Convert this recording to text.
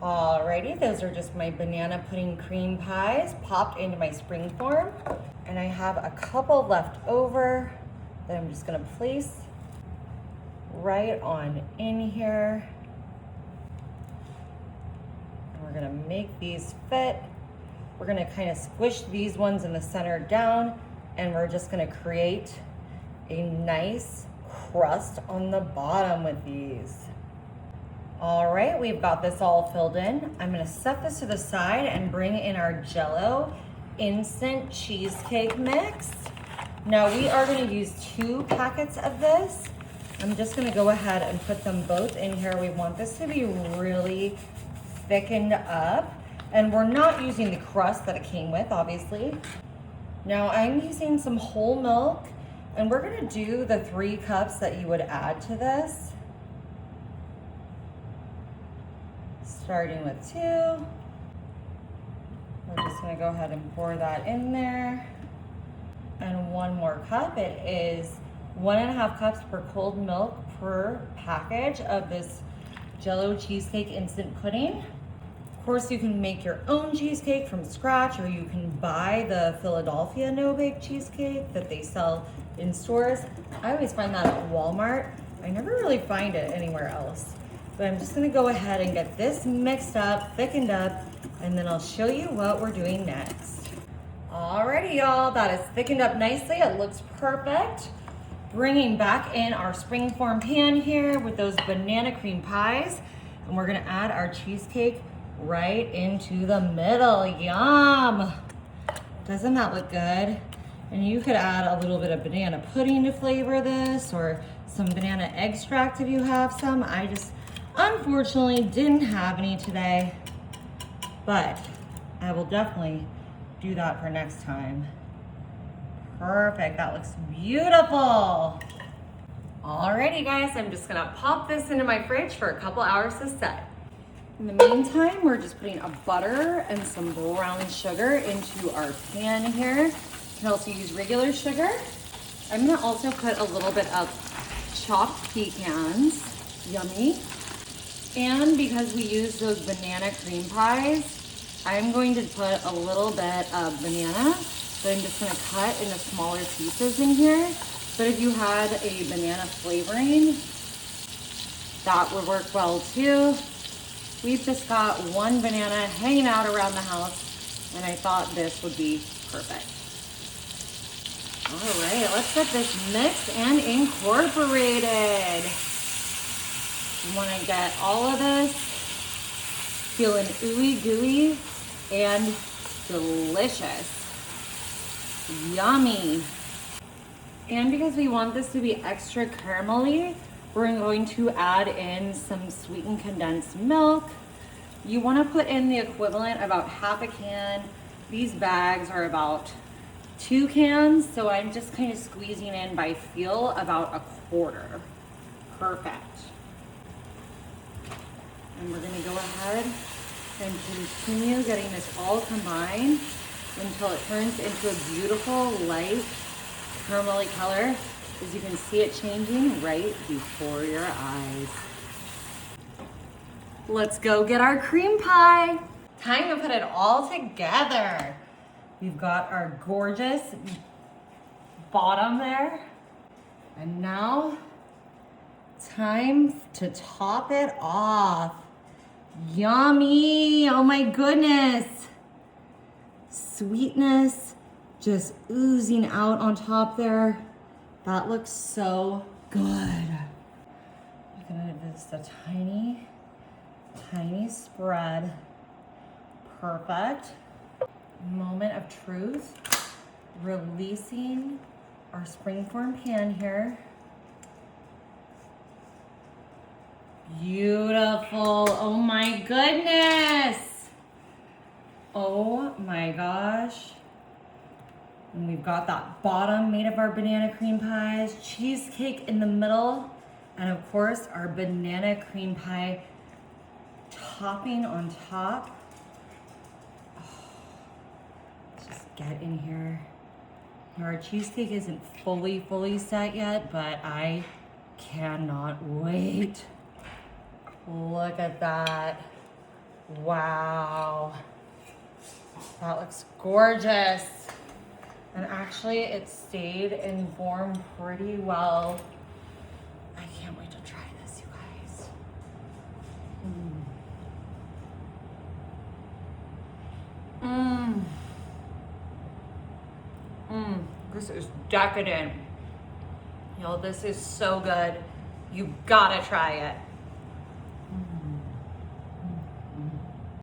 Alrighty, those are just my banana pudding cream pies popped into my spring form. And I have a couple left over that I'm just gonna place right on in here. And we're gonna make these fit. We're gonna kind of squish these ones in the center down, and we're just gonna create a nice crust on the bottom with these. All right, we've got this all filled in. I'm gonna set this to the side and bring in our Jell-O instant cheesecake mix. Now we are gonna use 2 packets of this. I'm just gonna go ahead and put them both in here. We want this to be really thickened up, and we're not using the crust that it came with, obviously. Now I'm using some whole milk, and we're gonna do the 3 cups that you would add to this. Starting with 2. We're just gonna go ahead and pour that in there. And 1 more cup. It is 1.5 cups per cold milk per package of this Jell-O cheesecake instant pudding. Of course, you can make your own cheesecake from scratch, or you can buy the Philadelphia no-bake cheesecake that they sell in stores. I always find that at Walmart. I never really find it anywhere else. But I'm just gonna go ahead and get this mixed up, thickened up, and then I'll show you what we're doing next. Alrighty, y'all, that is thickened up nicely. It looks perfect. Bringing back in our springform pan here with those banana cream pies, and we're gonna add our cheesecake right into the middle. Yum! Doesn't that look good? And you could add a little bit of banana pudding to flavor this, or some banana extract if you have some. I just unfortunately didn't have any today, but I will definitely do that for next time. Perfect, that looks beautiful. Alrighty guys, I'm just gonna pop this into my fridge for a couple hours to set. In the meantime, we're just putting a butter and some brown sugar into our pan here. You can also use regular sugar. I'm gonna also put a little bit of chopped pecans, yummy. And because we use those banana cream pies, I'm going to put a little bit of banana that I'm just gonna cut into smaller pieces in here. But if you had a banana flavoring, that would work well too. We've just got 1 banana hanging out around the house, and I thought this would be perfect. All right, let's get this mixed and incorporated. You wanna get all of this feeling ooey gooey and delicious. Yummy. And because we want this to be extra caramelly, we're going to add in some sweetened condensed milk. You wanna put in the equivalent, about 1/2 can. These bags are about 2 cans, so I'm just kind of squeezing in by feel about 1/4. Perfect. And we're gonna go ahead and continue getting this all combined until it turns into a beautiful light caramelly color. As you can see it changing right before your eyes. Let's go get our cream pie. Time to put it all together. We've got our gorgeous bottom there. And now, time to top it off. Yummy, oh my goodness. Sweetness just oozing out on top there. That looks so good. I'm gonna do just a tiny, tiny spread. Perfect. Moment of truth. Releasing our springform pan here. Beautiful, oh my goodness. Oh my gosh. And we've got that bottom made of our banana cream pies, cheesecake in the middle, and of course our banana cream pie topping on top. Oh, let's just get in here. Now, our cheesecake isn't fully set yet, but I cannot wait. Look at that. Wow. That looks gorgeous. And actually it stayed in form pretty well. I can't wait to try this, you guys. This is decadent. Yo, this is so good. You gotta try it.